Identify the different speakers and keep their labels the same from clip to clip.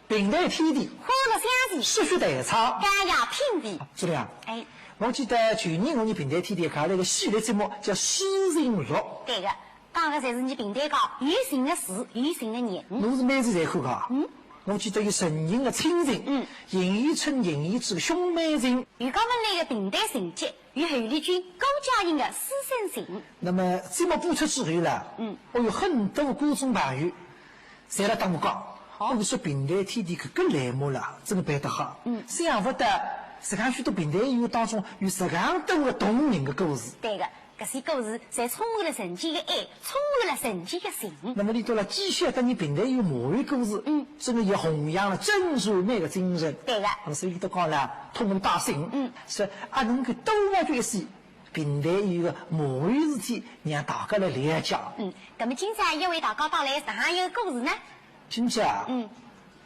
Speaker 1: 平台天地，
Speaker 2: 花落相
Speaker 1: 识曲弹唱，
Speaker 2: 干要品味。
Speaker 1: 是这样。
Speaker 2: 哎，
Speaker 1: 我记得去年我们平台天地开了一个系列节目，叫《诗人录》。
Speaker 2: 对个，讲的才是你平台讲有形的事，有形的人。
Speaker 1: 侬是每次侪看噶？我记得有神人的亲人，银衣春、银衣之兄妹人，
Speaker 2: 有讲们那个平台成绩，有侯丽君、高佳音的师生情。
Speaker 1: 那么节目播出之后了，我有很多观众朋友侪来打我讲。我说平台天地搿栏目了，真的办得好。想不得，实际上许多平台音乐当中有这样多的动人的故事。
Speaker 2: 对个，这些故事侪充满了神奇的爱，充满了神奇的情。
Speaker 1: 那么你到了继续跟你平台有魔芋故事，真的也弘扬了真善美的精神。
Speaker 2: 对个，
Speaker 1: 那么所以都讲了，通过大声，说能够多挖掘一些平台有个魔芋事体，让大家来了解。
Speaker 2: 那么今朝要为大家带来啥样的故事呢？
Speaker 1: 今天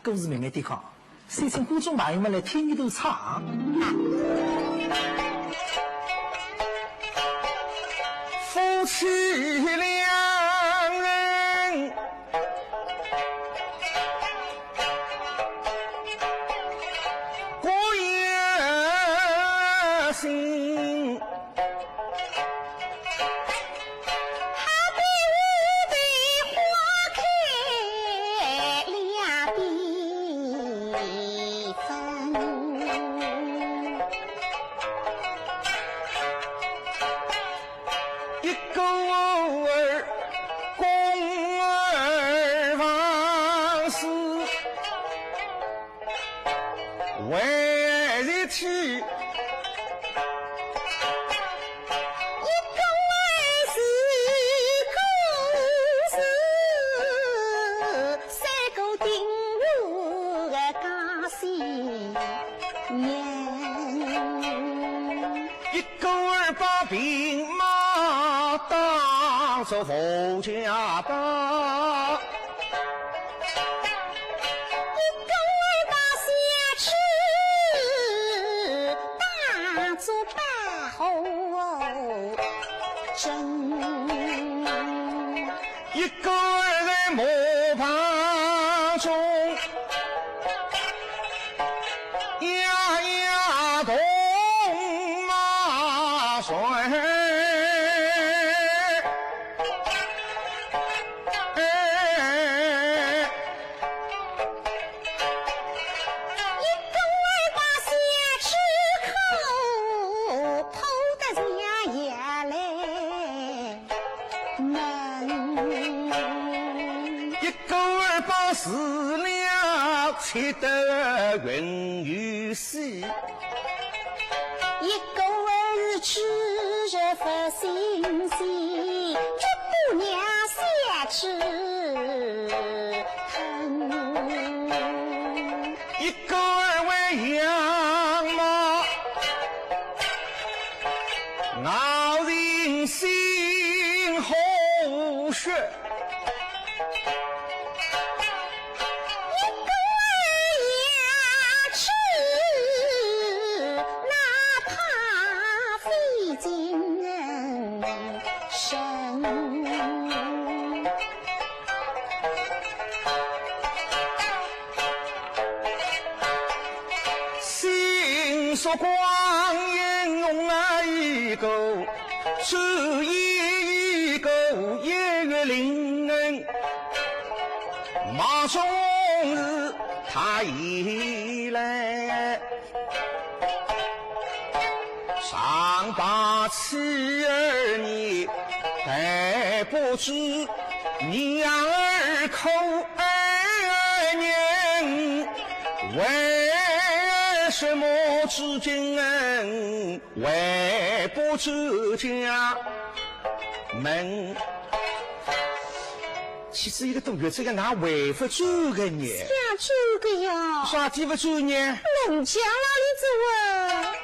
Speaker 1: 故事慢慢地讲，先请观众朋友们来听一段唱。
Speaker 3: 夫妻两人过夜心，兵马当作佛家宝，
Speaker 2: 一个儿把下吃，当作白猴真。
Speaker 3: 一个儿在磨盘中呀呀动马水，死了气得云雨细，
Speaker 2: 一个儿吃着发心喜，这姑娘先吃疼。
Speaker 3: 一个儿为养马，熬人心红血。说光阴用了一个，是一个夜月灵人，马中日他一来，上把妻儿你还不知，娘儿口儿念为什么至今为不知家门其实一个多月这个哪为不做个呢？
Speaker 2: 想做个呀？
Speaker 3: 啥地不做呢？
Speaker 2: 农家哪里做啊？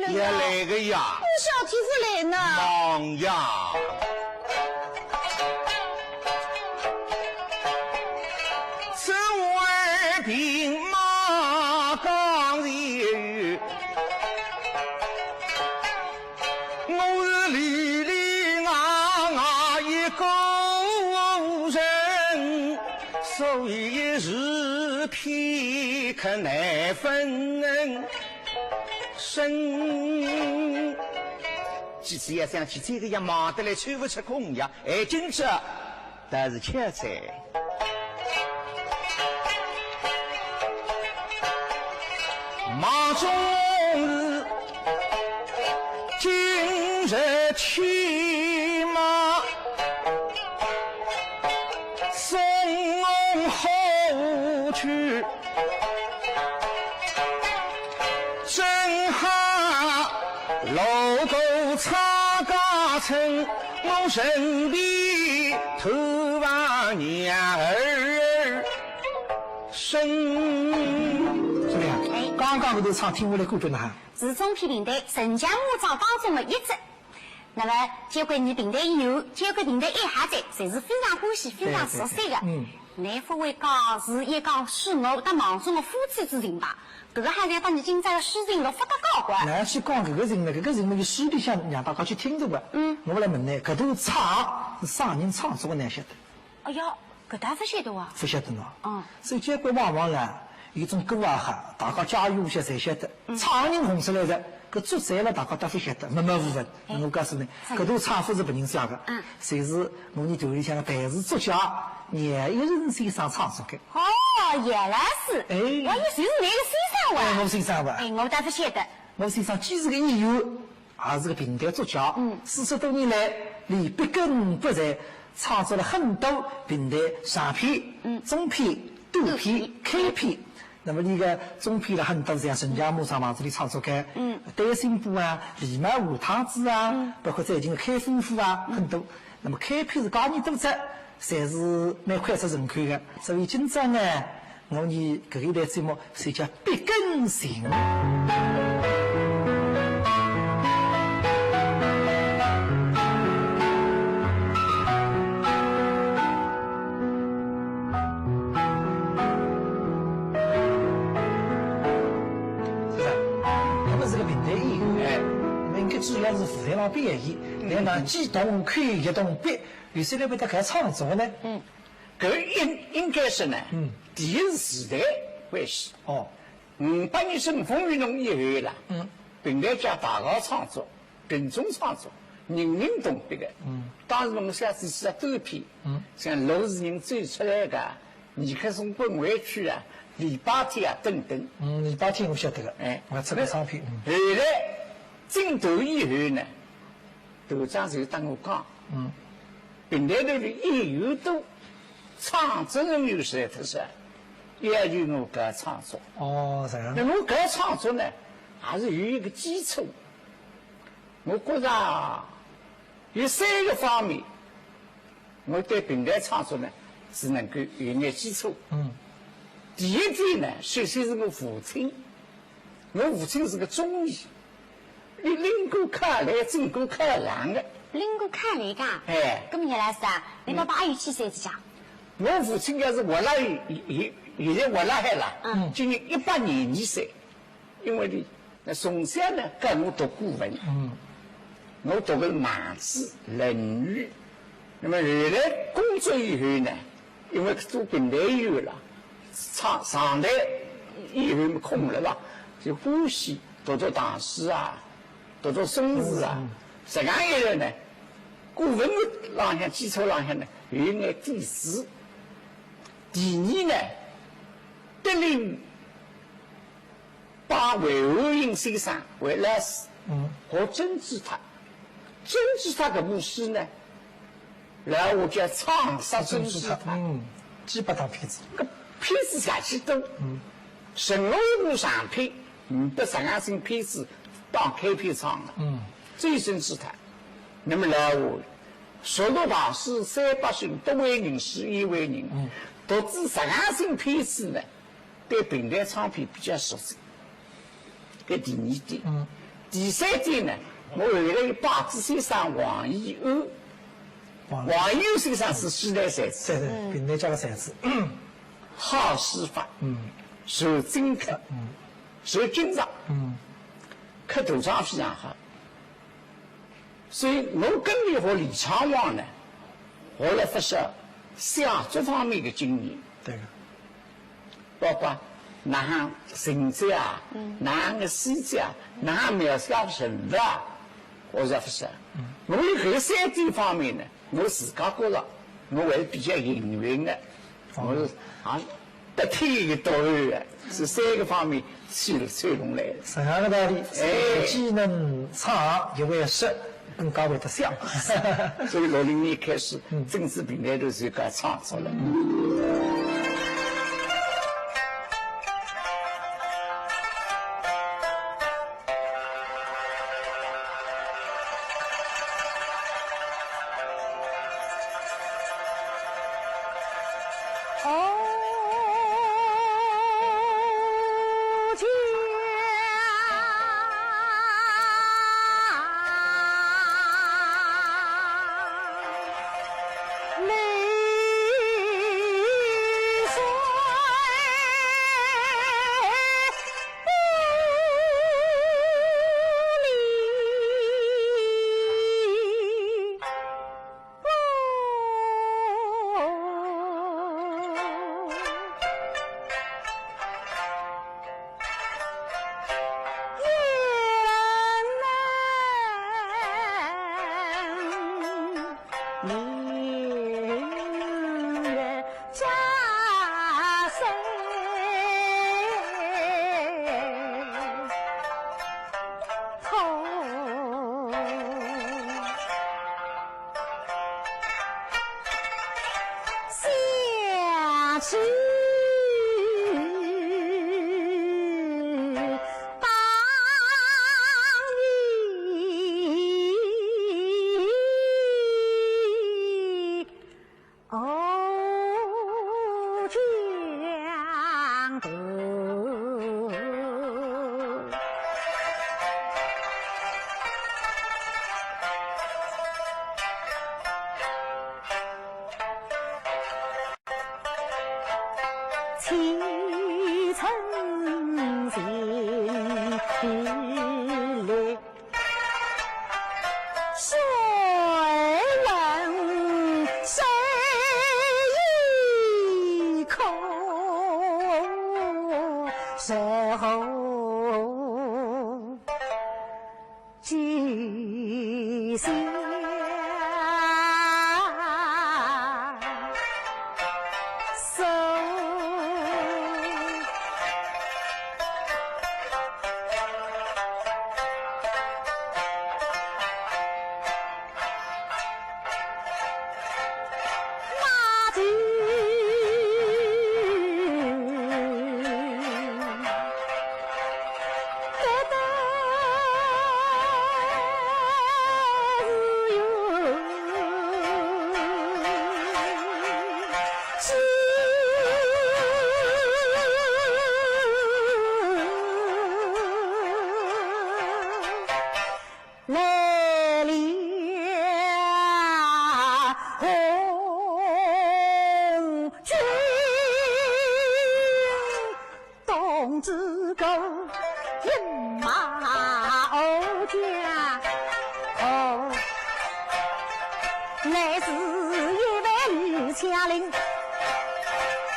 Speaker 3: 也来个呀！
Speaker 2: 我小天父来呢。
Speaker 3: 忙呀！此为兵马刚烈，我是里里外外一个人，所以一时片刻难分身。其实也想起这个呀，忙得来抽不出空呀，哎，真是，但是却在忙中日，今日骑马送后去。正好路过草家村，我身边头发娘儿身。
Speaker 1: 怎么样？刚刚我都唱听下来，感觉呢？
Speaker 2: 是中篇评弹陈家木章当中的一只。那么，交关你评弹以后，交关评弹爱下载，侪是非常欢喜、非常熟悉的。南府会讲是一讲许我和忙中的夫妻之情吧？这个还在帮你今朝的诗人了发得高官。
Speaker 1: 那去讲这个人呢？这个人呢，就诗里向让大家去听着吧。我来问呢，搿段唱是啥人创作的呢？晓得？
Speaker 2: 哎呀，搿大不晓得哇。
Speaker 1: 不晓得喏。所以交关往往呢，有种歌啊哈，大家家喻户晓侪晓得。唱人红出来的，搿作者了大家都不晓得，默默无闻。我告诉你，搿段唱法是别人写的，侪是我们团里向的台词作家叶一人先生创作的。
Speaker 2: 哦，原来是。
Speaker 1: 哎，
Speaker 2: 我以为是那个先生哇。
Speaker 1: 我先生哇。
Speaker 2: 哎，我倒不晓得。
Speaker 1: 我先生既是个演员，也是个评弹作家。40多年来，离笔耕不辍，创作了很多评弹长篇、中篇、短篇、开篇。那么，那个中篇了很多，像《陈家木厂房子里创作的，单心部啊、李麦湖汤子啊，包括最近的开封府啊，很多。那么开篇是高年多只，侪是蛮脍炙人口的。所以今朝呢，我呢搿一台节目是叫笔耕行。主要是舞台上表演，来讲既动口又动笔，有些人会得搿创作呢？
Speaker 3: 搿应该是呢，第一是时代关系。58年生风运动以后啦，评弹家大学创作、群众创作，人人动笔的。当时我们下次去了周篇，像罗世人走出来的尼克松本湾区啊、礼拜天啊等等。
Speaker 1: 礼拜天我晓得个，我出过唱片。
Speaker 3: 后来进团以后呢，团长就跟我讲，评弹队的演员多，唱作人有啥特色，要求我搿创作。
Speaker 1: 这样。
Speaker 3: 那我搿创作呢，还是有一个基础。我觉着有3个方面，我对评弹创作呢是能够有眼基础。第一点呢，首先是我父亲，我父亲是个中医。拎过客来，整过客郎的。
Speaker 2: 拎过客来噶？搿么原来是啊？你爸爸有几岁子讲？
Speaker 3: 我父亲要是活了，现在活了海了，今年102岁。因为呢，那从小呢跟我读古文，我读的《孟子》《论语》。那么后来工作以后呢，因为做评弹以后了，上台以后空了吧，就欢喜读读唐诗啊，读读宋词啊，实际上一个呢，古文的浪向基础浪向呢，有一眼底子。第二呢，得令把韦后英先生为老师，和甄子丹，甄子丹搿部书呢，然后我叫创杀甄子丹，
Speaker 1: 几百套片子，
Speaker 3: 搿片子下去多，成了一部长片，被上海省片子当开片厂了，最甄子丹。那么然后，熟读唐诗300首，不为人诗，亦为人。导致上海省片子呢，对平台唱片比较熟悉。搿第二点。第三点呢，我为了八字先生王以安，王以安先生是西南才子，
Speaker 1: 平台家的才子，
Speaker 3: 好书法，受精刻，受军章，刻图章非常好。所以我跟你和李昌旺呢，后来发现写作方面的经验，
Speaker 1: 对个，
Speaker 3: 包括哪行情节啊，哪行的细节啊，哪行描写人物啊，我才发现。我有搿3点方面呢，我自家觉着我还是比较幸运的，我是得天的导游的，是3个方面串拢来的。
Speaker 1: 同样的道理，既能唱又会说。更加会得想，
Speaker 3: 所以60年开始，政治平台都是搿创出来。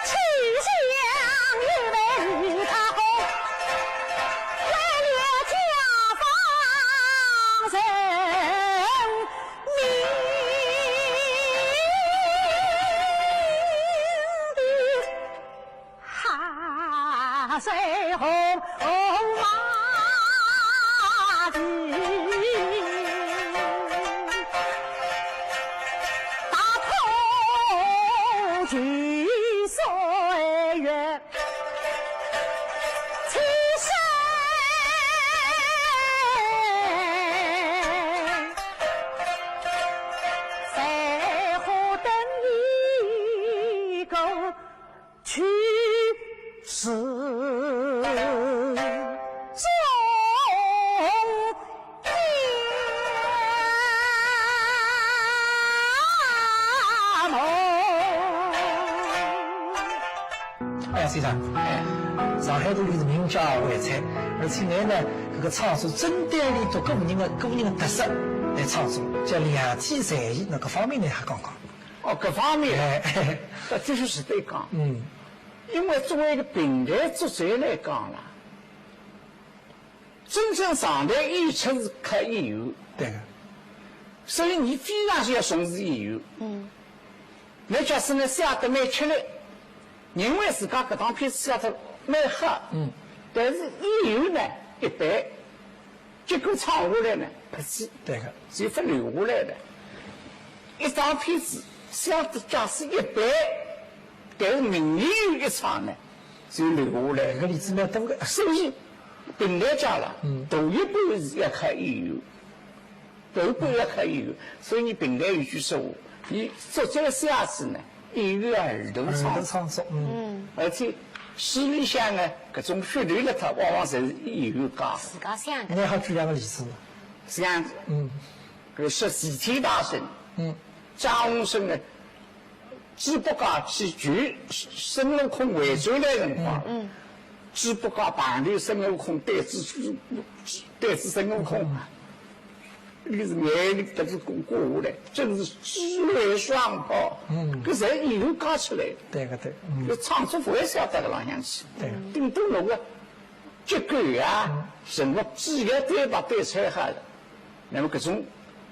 Speaker 2: 去向一位与他好，为了
Speaker 1: 大水红马蹄，大头举岁月，七岁在河等一个去世。先生，上海都有名家淮菜，而且呢，这个创作针对里头个人的特色来创作，叫两体才艺，那各方面呢还讲讲。
Speaker 3: 哦，各方面，这就是对讲。因为作为一个平台作者来讲啦，真正上台演出是靠演员。
Speaker 1: 对个。
Speaker 3: 所以你非常需要重视演员。那假使呢写得蛮吃力。认为自家搿档片子写得蛮好，但是演员呢一般，结果唱下来呢不济，
Speaker 1: 对个，
Speaker 3: 就不留下来的。一档片子写得假使一般，但是名演员一唱呢，就留下来。
Speaker 1: 这个例子蛮多的。
Speaker 3: 所以平台讲了，头一半是要靠演员，头一半要靠演员。所以你平台有句说话，你作这个写下去呢。演员耳朵创作，而且戏里向呢，搿种噱头了，它往往侪是演员讲。
Speaker 2: 自家想的。
Speaker 1: 你好举两个例子。
Speaker 3: 像，搿说齐天大圣，张宏生呢，只不过去救孙悟空回转来辰光，只不过旁头孙悟空对峙孙悟空。那个是眼里都是过下来，真是智慧双跑。搿侪演员讲出来。
Speaker 1: 对个对。
Speaker 3: 搿创作不会写到搿浪向去。
Speaker 1: 对。
Speaker 3: 顶多弄个结构啊，什么几个对白对出来好了，那么搿种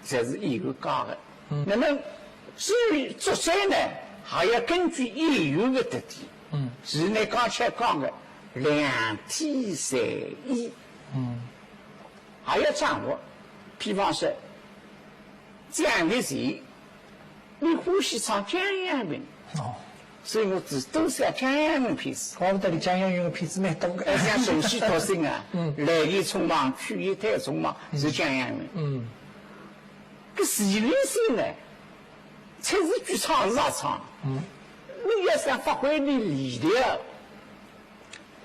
Speaker 3: 才是演员讲的。那么至于作者呢，还要根据演员的特点。是呢，刚才讲的两体才艺。还要掌握。比方说，蒋介石，你欢喜唱蒋阳云，所以我只都是要蒋阳云片子。
Speaker 1: 怪不得你蒋阳云的片子蛮多的。
Speaker 3: 像《首席脱身》啊，来意匆忙，去意太匆忙，是蒋阳云。搿徐立新呢，才是剧场是啥唱？你要想发挥你力量，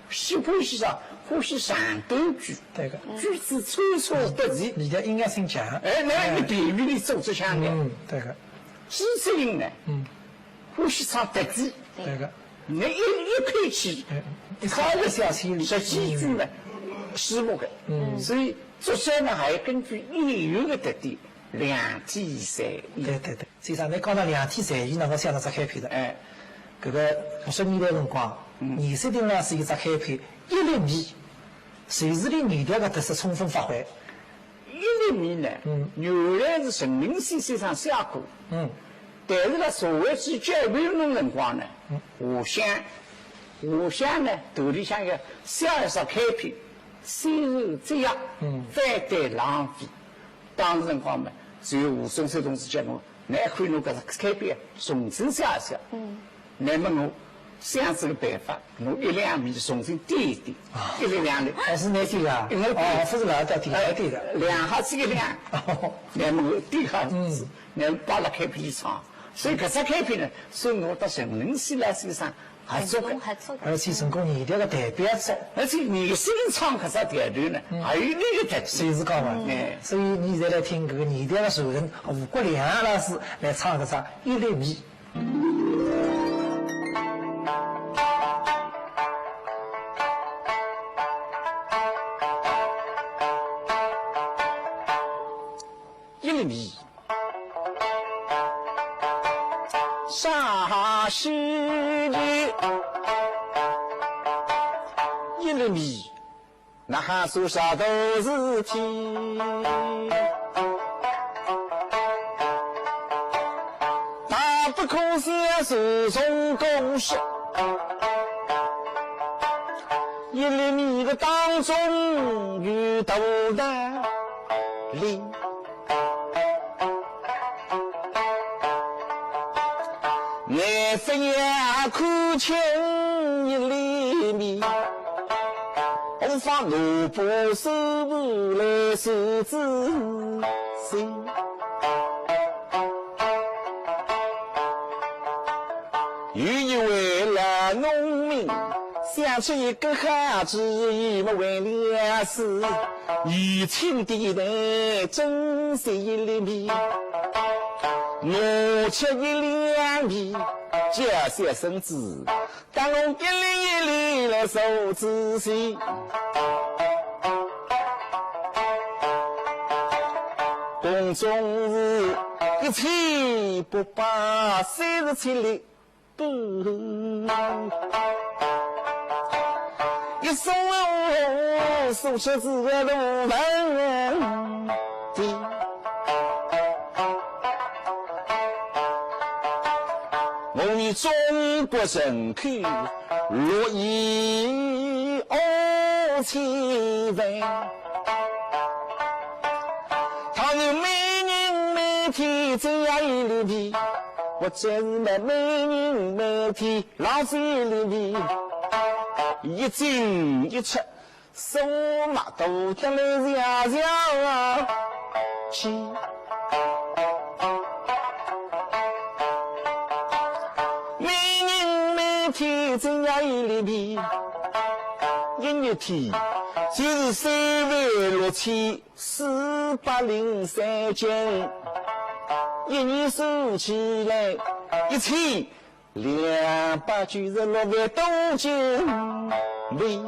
Speaker 3: 喜欢欣赏。欢喜长短句，
Speaker 1: 对个，
Speaker 3: 句子穿插得齐，
Speaker 1: 你的音乐性强。
Speaker 3: 那你比喻你组织腔的，
Speaker 1: 对个。
Speaker 3: 基础音呢，欢喜唱特技，
Speaker 1: 对个。
Speaker 3: 你一口气，
Speaker 1: 唱一小气，
Speaker 3: 十几句呢，诗目的。所以作者呢还要根据演员的特点，两体才艺。
Speaker 1: 对。先生，你讲到两体才艺，那我想到只开篇的。搿个50年代辰光，20丁老师有只开篇。一粒米，随时的艺thuật的特色充分发挥。
Speaker 3: 一粒米呢，原来是陈明先生写过，但是呢，社会主义教育运动辰光呢，下乡呢，头里向要写一首开篇，先后节约，反对浪费。当时辰光嘛，只有吴松寿同志叫我，那可以侬搿只开篇重新写一写，那么我。想这个办法，侬1两米重新点一点，1粒2粒，
Speaker 1: 还是难点啊？
Speaker 3: 因为
Speaker 1: 不是老点点的
Speaker 3: ，2下子1两，那么点下子，那么把它开篇唱，所以搿只开篇呢，是我到陈林先生身上合作的，
Speaker 1: 而且成功艺thuật的代表作，
Speaker 3: 而且你新唱搿只调头呢，还有那个特
Speaker 1: 谁是讲嘛？所以你现在来听搿个艺thuật的传人吴国良老师来唱搿只1粒米。
Speaker 3: 米啥时日1粒米，那还算啥大事体？大不可小，手中公事，一粒米的当中有豆蛋里，我非要看清一粒米，我发萝卜手来手指心。有一位老农民想出一个好主意，不为了事，以清地来珍惜一粒米，拿出一两米，加些绳子，当我一粒一粒来手指心。宫中是一千837粒布，一送我送出自个路人的。我与中国人口6亿2千万，倘若每人每天这样一粒米，我真是每人每天浪费一粒米，一进一出，手马都得来下去。每人每天这样一粒米，一日天就是36403斤，一年数起来1296万多斤米。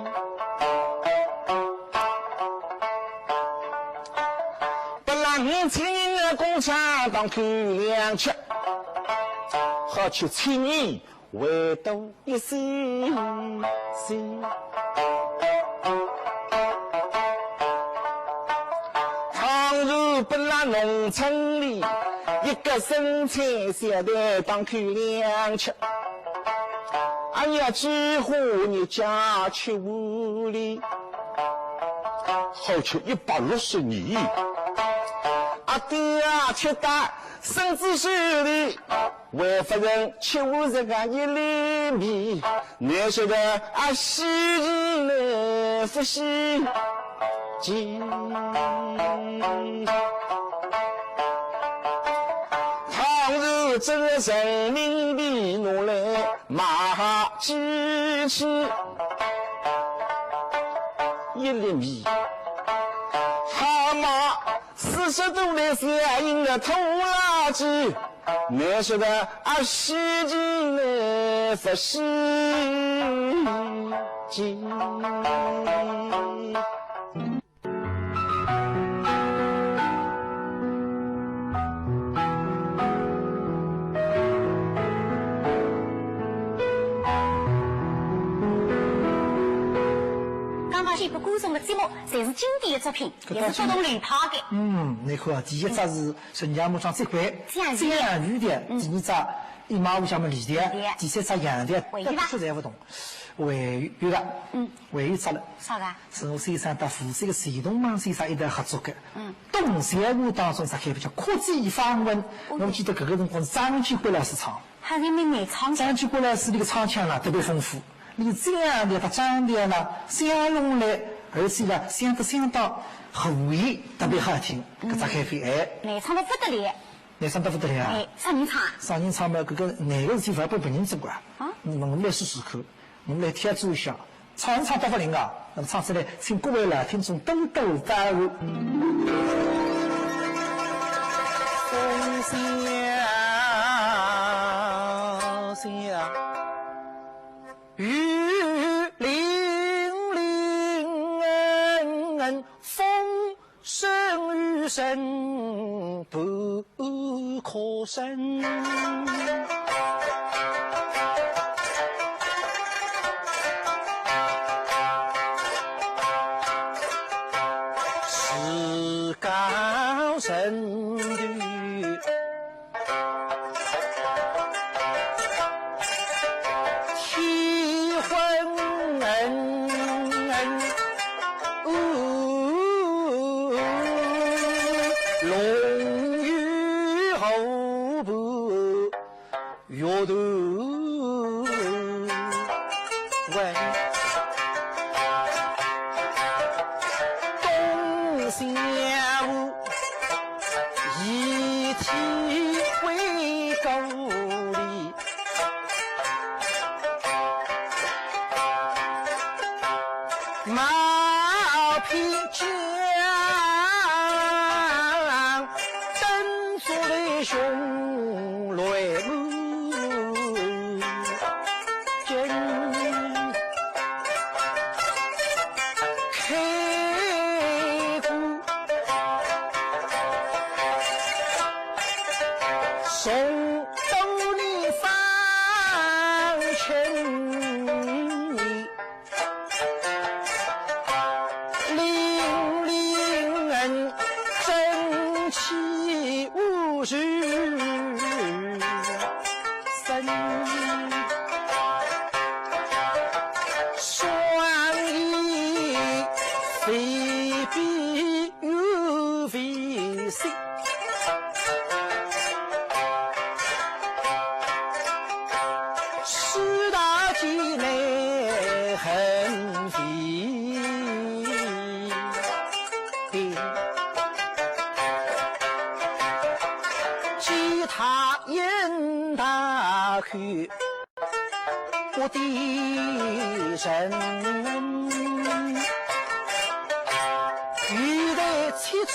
Speaker 3: 不让青年的工厂当口粮吃，好吃青年唯独一丝丝。倘若不让农村里一个生产线的当口粮吃，哎呀，几乎你家去屋里，好吃160年。阿爹啊，吃大甚至是的，为夫人吃我这个一粒米，你说的啊，洗衣来不洗衣。倘若这个人民币拿来买鸡翅，一粒米好嘛40度的相应的拖拉机，你说的啊，洗衣来不洗衣。
Speaker 2: 这部歌颂的节目侪是经典的作品，也是不同流派的。
Speaker 1: 你看啊，第一只是陈家木庄这块，这样鱼的；第二只一马五下么里的；第三只羊的。但确实不同。尾鱼有个，尾鱼吃了。
Speaker 2: 啥个？
Speaker 1: 是我先生和富士的山东网先生一道合作的。东山湖当中，开比较科技访问。我记得这个辰光是张继辉老师唱。
Speaker 2: 还人民美唱。
Speaker 1: 张继辉老师那个唱腔啦特别丰富。你这样的他长得呢相容来，而且呢相当和味，特别好听。搿只咖啡
Speaker 2: 难唱得不得了。
Speaker 1: 难唱得不得了啊！
Speaker 2: 啥人唱啊？
Speaker 1: 啥人唱嘛？搿个哪个事体不要被别人做过啊？你们来试试看，你们来贴注一下，唱得不灵啊！那么唱出来，请各位来听众多多把握。风萧萧。雨霖霖，风声雨声不可胜。是高声的体魂。问东乡屋，一体为故里。马匹将，灯烛雷雄雷母，今开鼓，送斗你放情意。正气无事生，双翼非彼又非谁，四大技内很非。他引他去我的人，遇得七次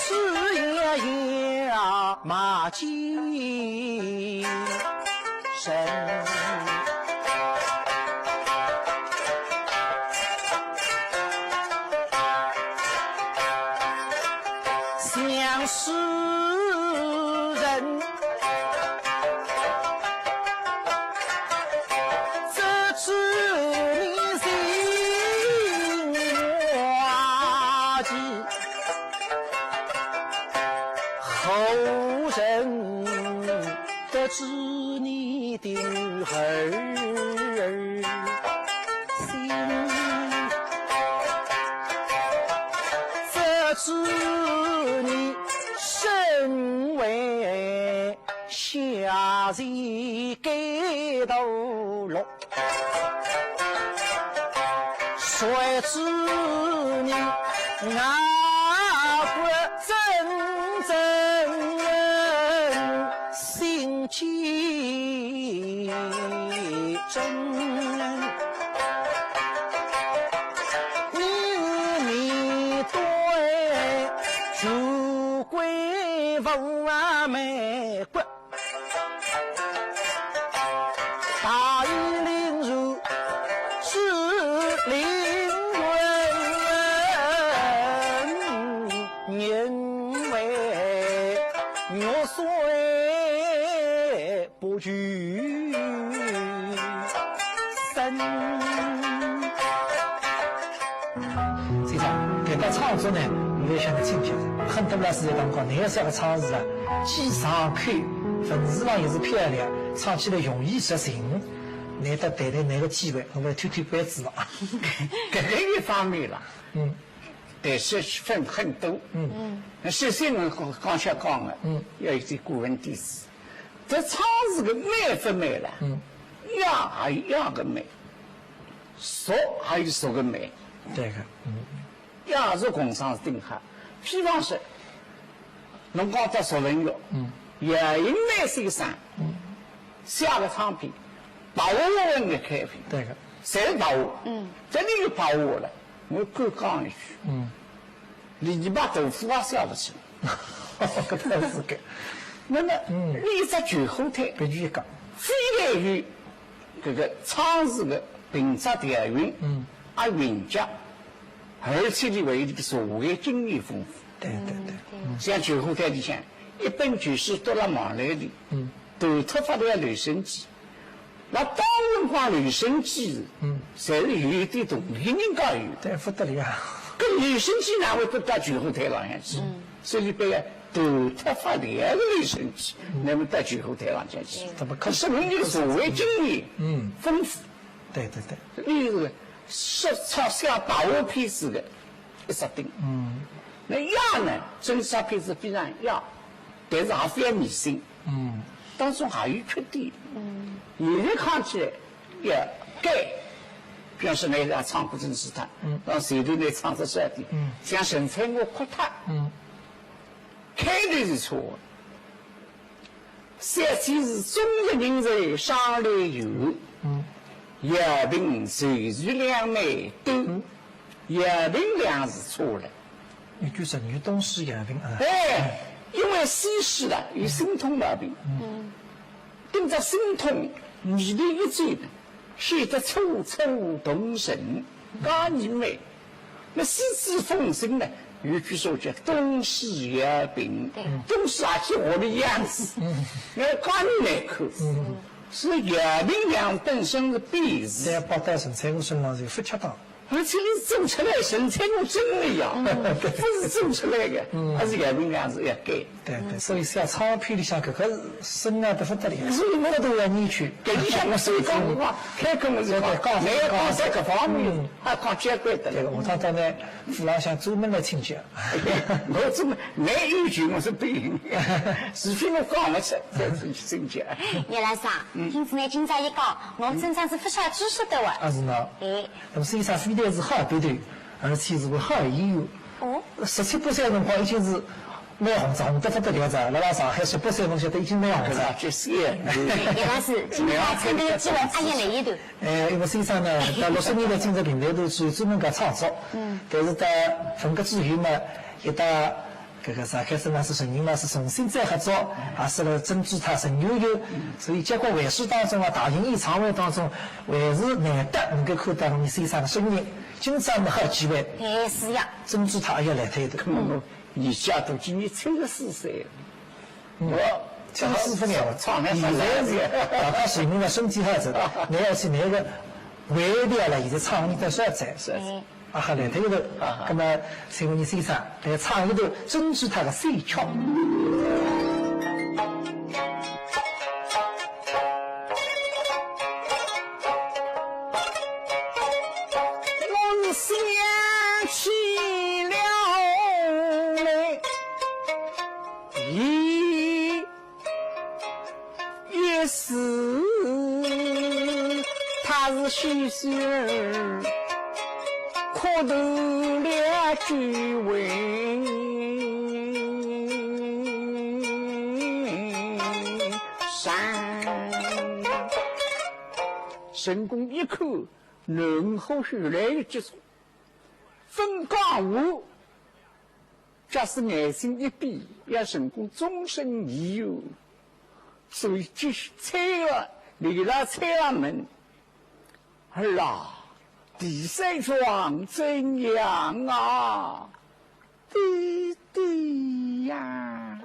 Speaker 1: 也要马几身，相识人。后人得知你的儿心，得知你身为下人给头落，谁知你心机真，你对主归风啊美国，大义领入是灵魂，因为我所不惧生。这场搿个创作呢，我也想得清楚。很多老师在讲讲，那个时候的唱词啊，既上口，文字上也是漂亮，唱起来容易入心。难得带来那个机会，我们推班子了。
Speaker 3: 搿个一方面了，但是分很多。首先我刚才讲的，要有点古文底子。这唱词的美不美了？样还有样的美，俗还有俗的美。
Speaker 1: 对个，
Speaker 3: 样是工商是定下。譬方说，侬讲到俗人乐，也有美先生，下个唱片，把握的开屏，
Speaker 1: 对个，
Speaker 3: 谁把握？这里有把握了，我敢讲一句，篱笆豆腐啊下不去，
Speaker 1: 搿倒是个。
Speaker 3: 那么，立只全后台，
Speaker 1: 必须讲，
Speaker 3: 非来于这个唱词的平仄调韵，韵脚，而且呢为这个社会经验丰富。
Speaker 1: 对对对，
Speaker 3: 像全后台里向，一本全书读了忙来的，头脱发的留声机，那当辰光留声机，侪是有一点大的人家有，
Speaker 1: 对不得了。
Speaker 3: 搿留声机哪会不到全后台上向去？所以被头脱发的留声机，那么到全后台上向去，可说明你的社会经验丰富。
Speaker 1: 对对对，
Speaker 3: 例如说唱像把握片子的一十定，那样呢，真实片子非常样，但是也非常迷信，当中还有缺点，现在看起来也改，比方说那个唱古镇诗坛，让随头来唱着这的，像神采我哭他，开头是错的。三天是中日人才上来游，叶平随随两妹都，叶平两是错了。
Speaker 1: 你就是女东施叶平啊。
Speaker 3: 哎，因为西施了有心痛毛病，跟着心痛，你的一嘴呢，写得楚楚动神，刚你美。那西施风声呢？有句说叫东施叶平，东施而且我的样子，那刚你来口。是叶平两本身是鼻子，
Speaker 1: 在八代神采我身上就不恰当。
Speaker 3: 而且你做出来神采我真的呀，不是做出来的，还是叶平两是要改。
Speaker 1: 对，所以像唱片里向搿个声啊不得了，所以我都要你去。
Speaker 3: 搿里向我手讲话，开口我是讲，没有讲在各方面，还讲结棍的。
Speaker 1: 下趟到呢，府朗向专门来请教。
Speaker 3: 我专门没有句我是背，除非我讲不出，再去请教。
Speaker 2: 叶老师啊，听子呢今朝一讲，我真正是不晓知识的哇。
Speaker 1: 啊是喏。那么实际上非但是好鼻头，而且是个好演员。17、8岁辰光已经是。蛮红红得不得了噻！辣上海18岁侬晓得已经蛮红了。
Speaker 3: 就是
Speaker 2: 叶老师，今天趁这个机会，阿爷来一段。
Speaker 1: 因为先生呢，到60年代进入平台头去专门搞创作，但是到分割之后嘛，一到搿个啥开始嘛是成人嘛是重新再合作，也是了珍珠塔陈悠悠，所以结果会试当中啊，大型演唱会当中，还是难得能够看到你先生的身影。今朝么好机会，
Speaker 2: 是呀，
Speaker 1: 珍珠塔也来推的。
Speaker 3: 你家都今年74岁，我
Speaker 1: 74分了，
Speaker 3: 唱来
Speaker 1: 现在是大家形容了身体好着，你要去那个为了了，现在唱你在说在，啊哈来头头，那么请问你先生来唱一段珍珠塔的碎腔。
Speaker 3: 我想起了。也是，他是虚心儿，可得了居位山，神功一口，能后续来的结束，分刚武。假使爱心一闭，也成功终身已有，所以继续猜了，离了猜了门。儿啊，第三桩怎样啊？弟弟呀，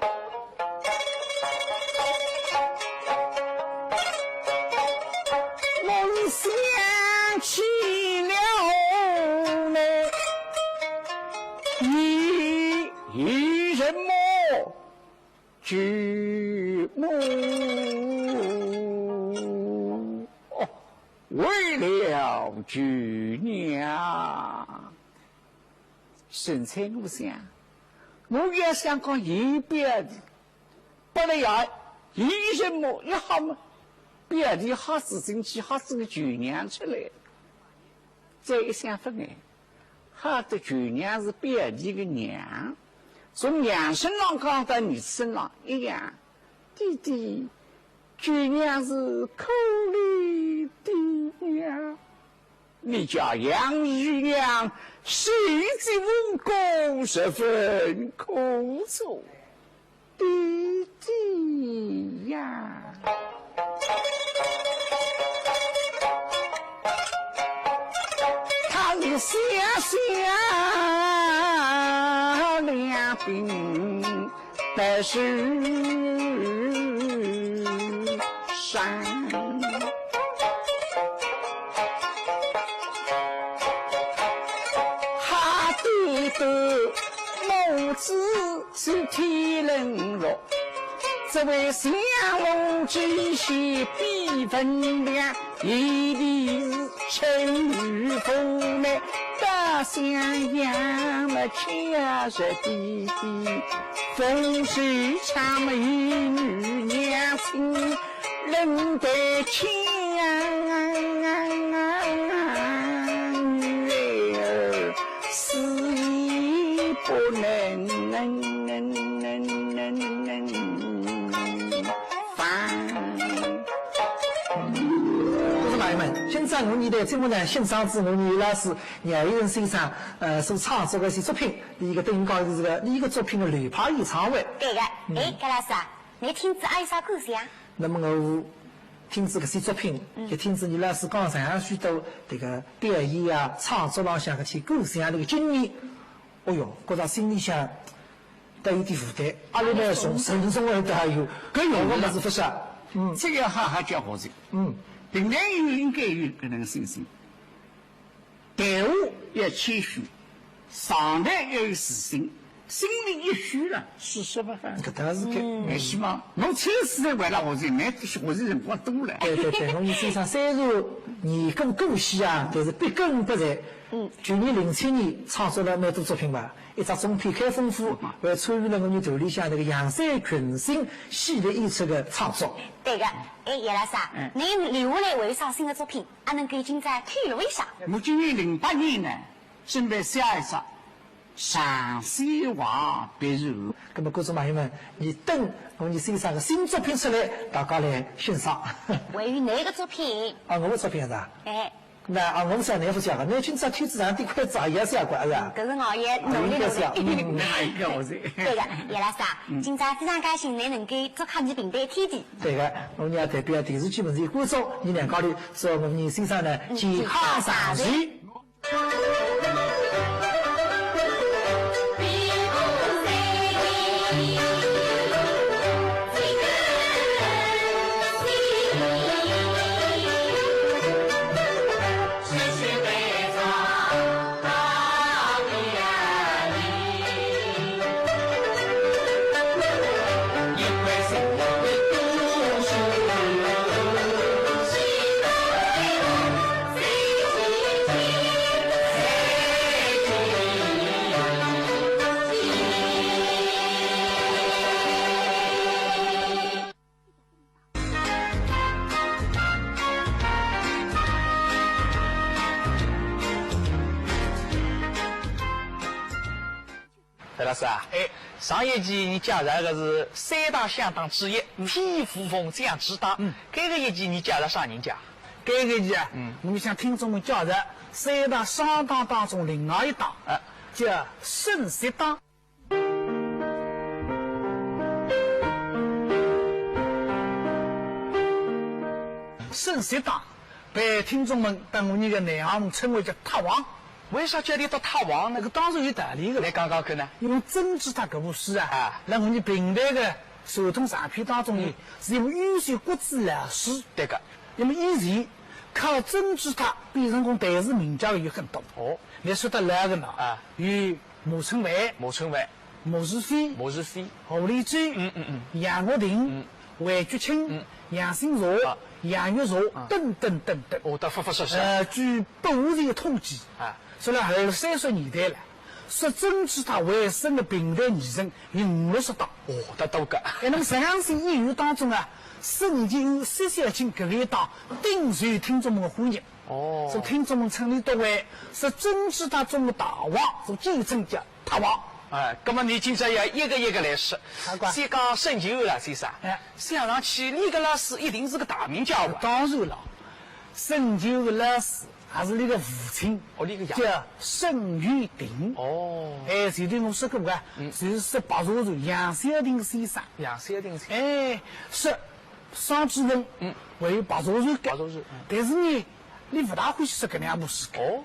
Speaker 3: 我想起了呢，一人么举目为了举娘，身在路上，我也想讲一边的，不然呀，一人么一好么，别的好事情去，好事个举娘出来，再一想法哎，好的举娘是别的个娘。从娘身上讲到你身上一样，弟弟，举娘是可怜的娘，你家杨姨娘实际武功十分苦楚，弟弟呀。他是想两鬓的是山，哈对的母子是天冷热，这位相龙之些比分量，一定是成语风来。大象养了恰是弟弟，风水唱了一女娘亲，人得亲。
Speaker 1: 朝我们的节目呢，欣赏自我们老师杨一人先生所创作的一些作品，一个等于讲是这个一个作品的流派演唱会。
Speaker 2: 对个，哎，葛老师啊，你听子还有啥故事呀？
Speaker 1: 那么我听子这些作品，也听子你老师讲上许多这个表演啊、创作浪向搿些故事啊，这个经验，哦哟，觉着心里向都有点负担，压力呢从沉重的都还有，搿用我么是不是？
Speaker 3: 这个好好教学习。平台有应该有搿能心性，谈话要谦虚，上台要有自信，心里一虚了，事实不翻。
Speaker 1: 搿倒是搿。
Speaker 3: 希望侬谦虚的为了学习，蛮学习辰光多了。
Speaker 1: 对对对，我们先生虽然年过古稀啊，但是笔耕不辍。去年07年创作了蛮多作品吧，一只中篇开丰富，还参与了我们团里向那个阳山群星系列演出的创作。
Speaker 2: 对个，哎，叶老师啊，你留下来为啥新的作品，还能够今在透露一下？
Speaker 3: 我今年08年呢，准备写一首上山话别墅。
Speaker 1: 那么观众朋友们，你等我们先生的新作品出来，大家来欣赏。
Speaker 2: 关于哪个作品？
Speaker 1: 啊，我的作品是吧？
Speaker 2: 哎。
Speaker 1: 那啊，我们是哪副讲的？那今朝天子上点筷子啊，也是要管是吧？
Speaker 2: 搿是熬夜努力。
Speaker 3: 对
Speaker 2: 个，叶老师啊，今朝非常高兴你能够做客你平台天地。
Speaker 1: 对个，我们要代表电视剧问题观众，你两家里祝我们先生呢健康长寿。
Speaker 4: 蔡老师啊，上一期你介绍的是三大相当之一，披胡风这样直达。这个一期你介绍啥人家？
Speaker 5: 这个一期啊，我们向听众们介绍三大商党当中另外一党，叫圣石党。圣石党被听众们当我们的内行称为叫太王。
Speaker 4: 为啥叫你到太王呢？
Speaker 5: 那个当然有道理的。
Speaker 4: 来讲讲看呢？
Speaker 5: 因为政治他这部书啊，在我们平台的传统上片当中呢，是一部优秀国之老师。
Speaker 4: 对个。
Speaker 5: 那么以前靠政治他变成功台视名家的有很多。
Speaker 4: 哦。
Speaker 5: 你说到哪个呢？有马春梅、
Speaker 4: 马世飞、
Speaker 5: 胡立洲、杨岳亭、韦觉清、杨新若、杨玉若等等等等。
Speaker 4: 哦，都发发实实。
Speaker 5: 据不完全的统计说了后30年代了，说政治他为生的平台艺人有50档。
Speaker 4: 哦，得多个。
Speaker 5: 那么上线演员当中啊，甚至有30斤这个一档定受听众们的欢迎。
Speaker 4: 哦。
Speaker 5: 说听众们称你多为是政治他中的大王，说简称叫大王。
Speaker 4: 那么你今朝要一个一个来说。先讲沈九了，先生。想上去，你个老师一定是个大名家吧？
Speaker 5: 当然了，沈九的老师还是你的父亲，叫沈玉鼎。
Speaker 4: 哦。
Speaker 5: 前头我说过啊，就是白茶船杨小鼎先生。是上几人为白茶船改。但是呢，你不大欢喜说搿两部诗歌。哦。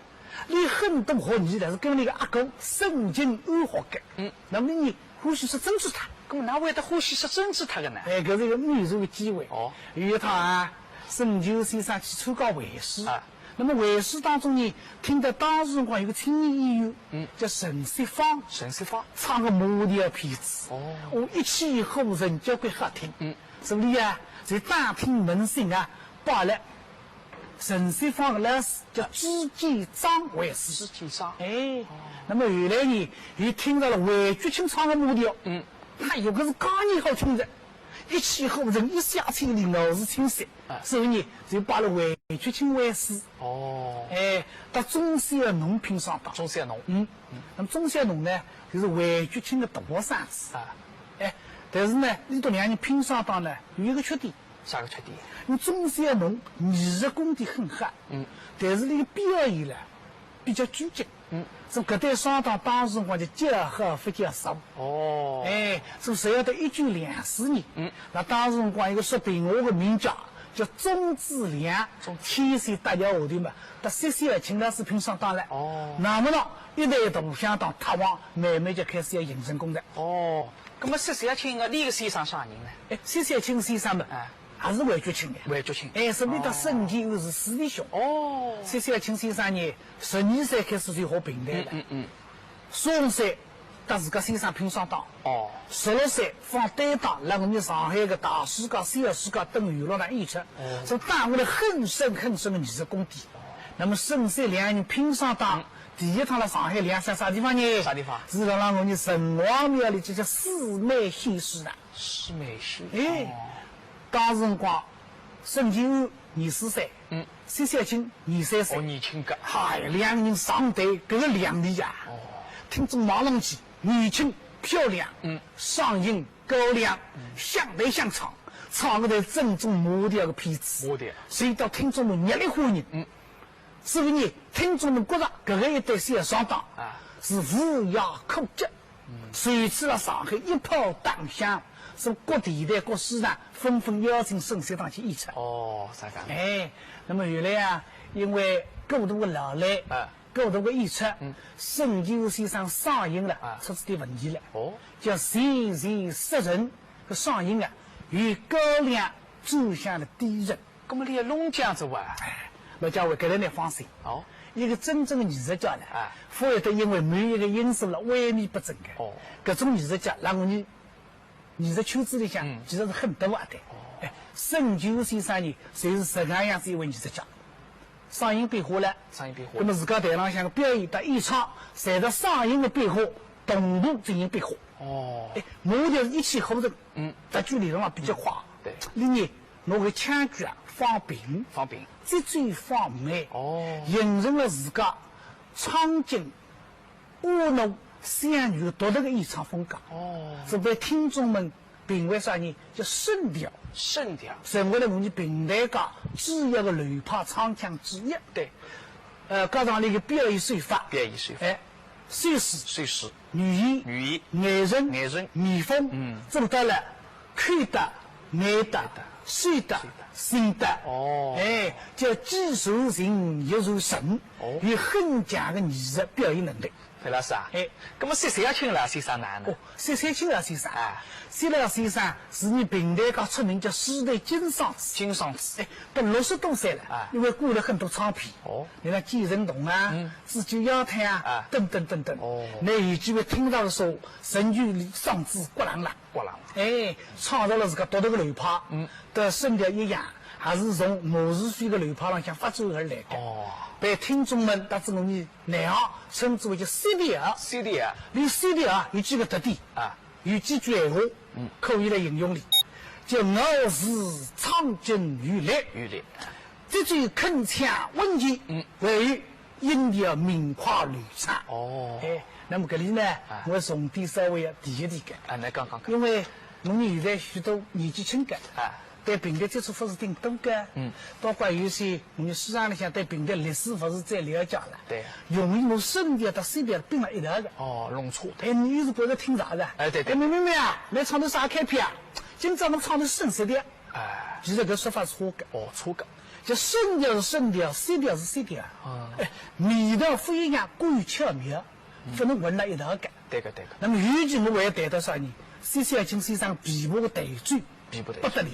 Speaker 5: 你很多学艺，但是跟那个阿公沈静安学的。那么你欢喜说政治他，
Speaker 4: 咁哪会得欢喜说政治他的呢？
Speaker 5: 搿是一个偶然的机会。有一趟啊，沈九先生去参加会试。那么会试当中呢，听到当时光有个青年演员，叫陈锡芳，唱个模调片子。我一气呵成，交关好听。所以啊，在大厅门前啊，摆了陈锡芳的老师叫朱建章会试。那么后来呢，又听到了韦觉清唱的模调。他有个是刚年好听的。一气呵成，一下子的脑子清晰，所以呢，就把了韦觉清为师。到中山的农品上当。那么中山农呢，就是韦觉清的大学生子。但是呢，你到两人拼上当呢，有一个缺点，
Speaker 4: 啥个缺点？
Speaker 5: 你中山侬艺术功底很好，但是那个表演呢比较拘谨，所以搿对商场当时光就结合不结实。
Speaker 4: 哦，
Speaker 5: 哎，所以谁要得一举两死人。那当时光一个说评话的名家叫钟子良，天水大桥下头嘛，到3请老师评上当了。
Speaker 4: 哦，
Speaker 5: 那么呢，一代大相当塌房，慢慢就开始要形成功的。
Speaker 4: 哦，那么13请的哪个先生啥人呢？
Speaker 5: 哎，13请先生们，还是韦觉清的。
Speaker 4: 韦觉清。
Speaker 5: 哎，所以到圣经又是四弟兄。
Speaker 4: 哦
Speaker 5: ，13请先生呢，12岁开始就学平台了。15岁到自家先生评上当。
Speaker 4: 哦
Speaker 5: ，16岁放担当，让我们上海的大世界、小世界等娱乐上演出，所以打下了很深的艺术功底。那么孙三两人评上当，第一趟来上海亮相啥地方呢？
Speaker 4: 啥地方？
Speaker 5: 是让我们城隍庙里就叫四妹戏市的。
Speaker 4: 四妹戏。
Speaker 5: 哎，当时辰光，孙金安23岁，13请23岁。
Speaker 4: 哦，年轻个。
Speaker 5: 嗨，两个人上台，搿个亮丽呀！哦，听众马上去，年轻漂亮，嗓音高亮，相对相唱，唱个在正宗模调个片子，
Speaker 4: 模调，
Speaker 5: 所以到听众们热烈欢迎。所以呢，听众们觉着搿个一对小相当是无涯可及，随去了上海一炮打响，是各地带各市场纷纷邀请孙三堂去演出。
Speaker 4: 哦，啥个？
Speaker 5: 哎，那么原来啊，因为过度的劳累，过度的演出，孙九先生嗓音了出现点问题了。
Speaker 4: 哦，
Speaker 5: 叫渐渐失人，个嗓音啊，与高粱走向了低沉。
Speaker 4: 那么连龙江子哇？
Speaker 5: 我讲为搿能来放心。
Speaker 4: 哦，
Speaker 5: 一个真正的艺术家呢，否则因为每一个因素了萎靡不振的。
Speaker 4: 哦，
Speaker 5: 搿种艺术家，让我们艺术圈子里向其实是很多的。哎，孙九先生呢，就是这个样子一位艺术家，嗓音变化了，
Speaker 4: 嗓音变化。
Speaker 5: 那么自家台上向的表演到演唱，随着嗓音的变化，同步进行变化。
Speaker 4: 哦，
Speaker 5: 哎，模调是一气呵成，但距理论上比较快。
Speaker 4: 对，
Speaker 5: 另外，我个腔句啊放平，节奏放慢，形成了自家苍劲、婀娜、相宜的独特的演唱风格。是被听众们评为啥呢？叫声调。成为了我们平台界主要的流派唱腔之一。
Speaker 4: 对，
Speaker 5: 加上那个表演手法，哎，叙事、语言、眼神、面风，做到了看得、爱得、说得、心得。哎，叫既如形又如神，有很强的艺术表演能力。
Speaker 4: 裴老师啊，哎，那么13请老先生哪呢
Speaker 5: ？13请老先生，13老先生是你平台界出名叫时代金嗓子，哎，都60多岁了，因为过了很多唱片，你看《寄人洞》啊，《自救腰摊》啊，等等等等，那有机会听到的说，神剧里嗓子刮啷啷，哎，创造了自个独特的流派，的声调一样。还是从模式飞的流派上向发展而来的。被听众们当中我们内行称之为叫 CDR。你 CDR 有几个特点有几句闲话可以来形容你，叫我是苍劲有力，这句铿锵稳健，还有音调明快流畅。哎，那么这里呢，我重点稍微要提一提个。
Speaker 4: 那刚刚
Speaker 5: 因为我们现在许多年纪轻的对平台接触不是挺多的，包括有些我们市场里向对平台历史不是再了解了，
Speaker 4: 对，
Speaker 5: 容易用声调和声调并了一道的，
Speaker 4: 弄错。
Speaker 5: 哎，你有时觉得听啥的？
Speaker 4: 哎，对，
Speaker 5: 妹妹啊，来唱的啥开篇啊？今朝我们唱的声色调，其实这说法是错的，
Speaker 4: 错的，
Speaker 5: 就声调是声调，声调是声调，哎，味道不一样，过于巧妙，不能混到一道的。
Speaker 4: 对个。
Speaker 5: 那么尤其我还要谈到啥呢？13请先生琵琶的代嘴，不得了。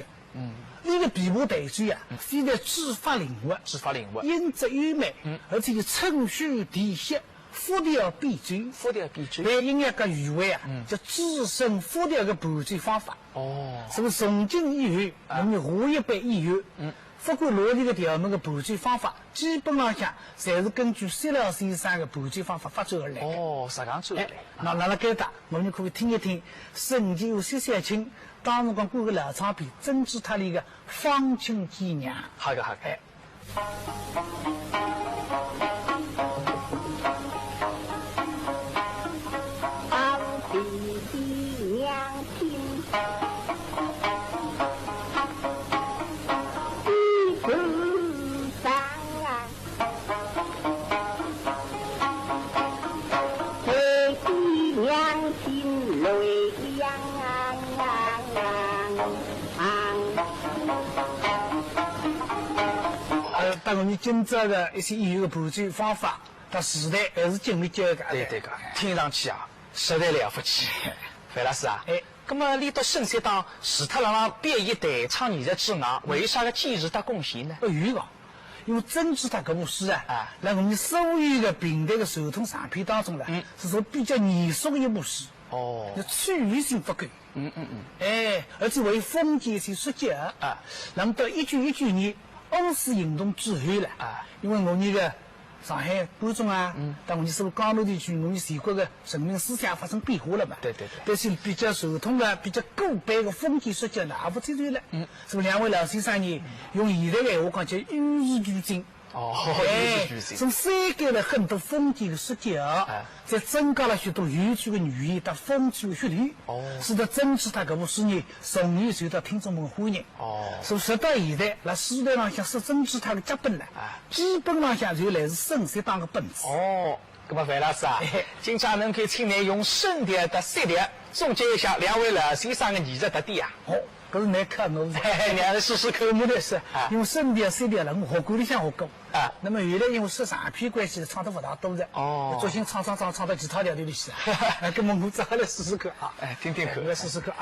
Speaker 5: 那个琵琶代嘴啊，非常指法灵活，音质优美，而且有称虚提息，复调闭嘴，在音乐个语汇啊，叫自身复调的伴奏方法。所以从今以后，我们下一辈以后，不管罗里的调门的伴奏方法，基本上讲，侪是根据施老先生的伴奏方法发展而来的。
Speaker 4: 是这样子来。
Speaker 5: 那了该打，我们可以听一听沈九13请当时光过个老唱片，真知他的一个芳亲纪娘。
Speaker 4: 好的。
Speaker 6: 芳亲纪娘听，
Speaker 5: 到我们今朝的一些医学的补救方法，到时代还是紧密结合。
Speaker 4: 对个，听上去啊，实在了不起。范老师啊，那么你到深山当除脱让编译弹唱艺术之外，为啥个坚持他贡献呢？
Speaker 5: 有个，因为针治他这部书啊，在我们所有的平台的手通唱片当中呢，是说比较严肃的一部书。
Speaker 4: 哦，
Speaker 5: 区域性不够。而且为封建性设计那么到1919年欧式运动之后了因为我们的上海观众到我们是江南地区，我们全国的人民思想发生变化了嘛。
Speaker 4: 对。
Speaker 5: 但是比较传统的、比较古板的封建设计呢，也不存在了。所以两位老先生呢，用现在的话讲叫与时俱进。从删改了很多封建的设计再增加了许多有趣的语言和风趣的旋律使得真治他这部书呢容易受到听众们欢迎所以直到现在那时代上向说真治他的脚本呢基本上向就来自深山当个本子
Speaker 4: 那么范老师啊今朝能够请你用身体的色调总结一下两位老先生的艺术特点
Speaker 5: 可是难看侬
Speaker 4: 你还是试试看
Speaker 5: 我的是因为身体色调了我学过里向学过那么原来因为是唱片关系唱得不大多的作兴唱到其他条里去那么我只好来试试看
Speaker 4: 听听看
Speaker 5: 来试试看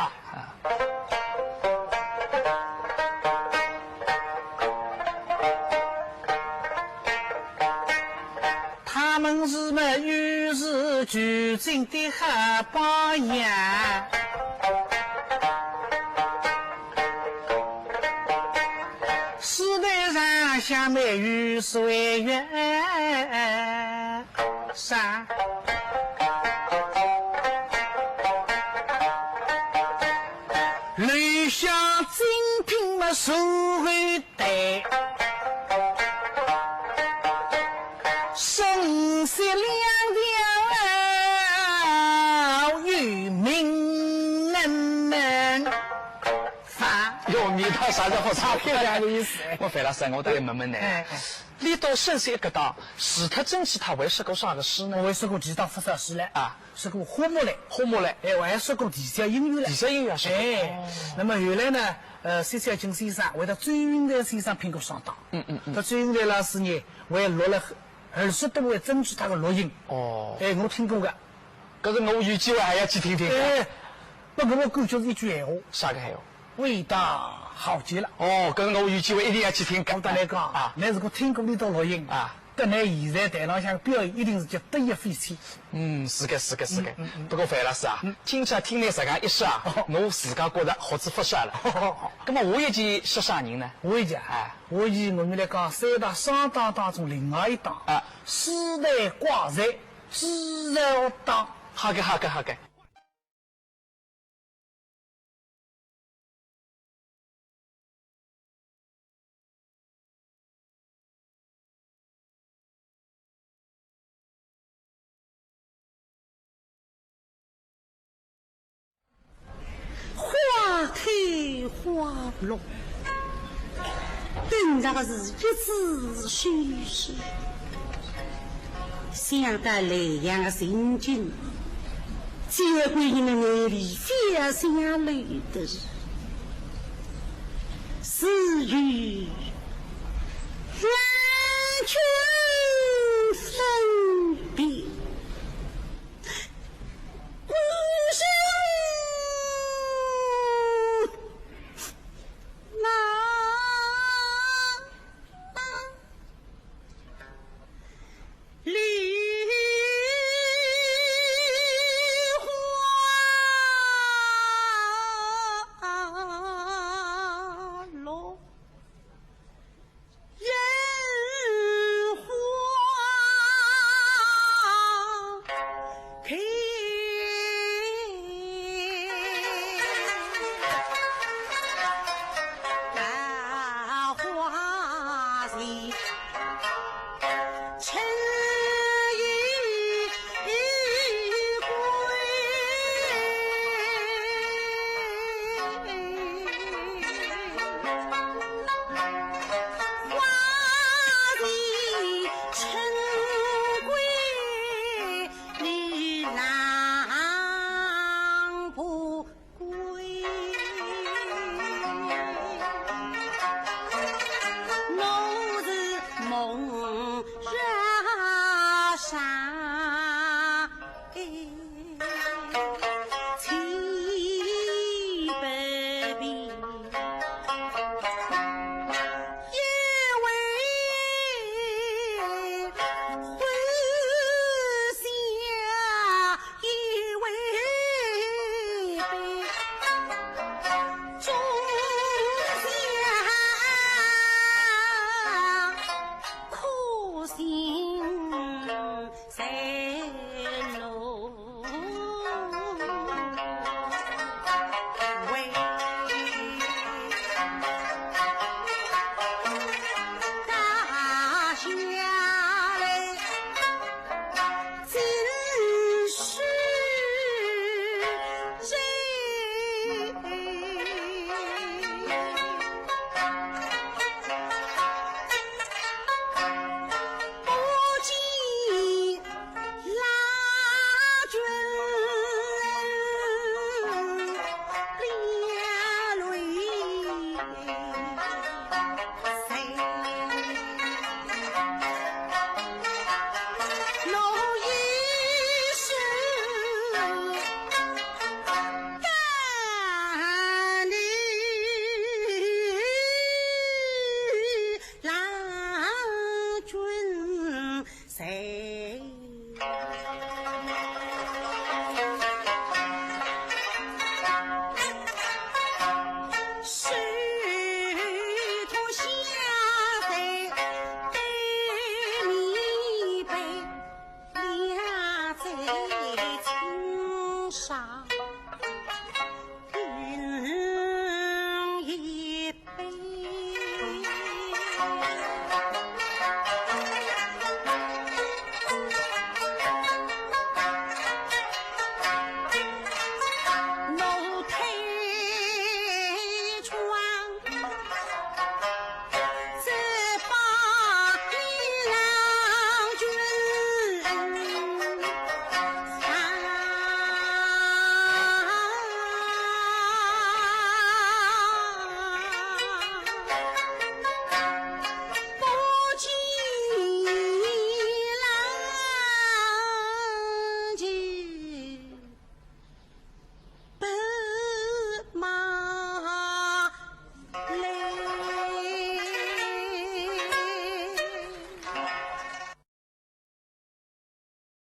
Speaker 5: 他们是么与时俱进的好榜样时代上下美与岁月上留下精品的社会带生息两条与民人们
Speaker 4: 哟，你到啥子好差
Speaker 5: 漂亮的意思
Speaker 4: 我范老师我得问问呢你到深山搿搭除脱真治他还说过啥个诗呢
Speaker 5: 我还说过几道复杂诗来说过花木兰我还说过地下音乐
Speaker 4: 是
Speaker 5: 那么后来呢薛小金先生为了周云台先生评过上当他周云台老师呢我也录了20多位真治他的录音我听过的
Speaker 4: 可是我有机会还要去听听
Speaker 5: 那我感觉是一句闲话
Speaker 4: 啥个闲话
Speaker 5: 味道好极了
Speaker 4: 可是我有机会一定要去听
Speaker 5: 简单来讲那如果听过你的录音跟你现在台上向表演一定是叫得意非浅
Speaker 4: 是个不过范老师今朝听你这样一说我自家觉得好子不少了那么我一件是啥人呢
Speaker 5: 我一件我以我们来讲三大商档当中另外一档时代挂在自然档
Speaker 4: 好个
Speaker 6: 花开花落等着的是一纸虚实想到来阳的心境结归你们眼里发下泪的是与人去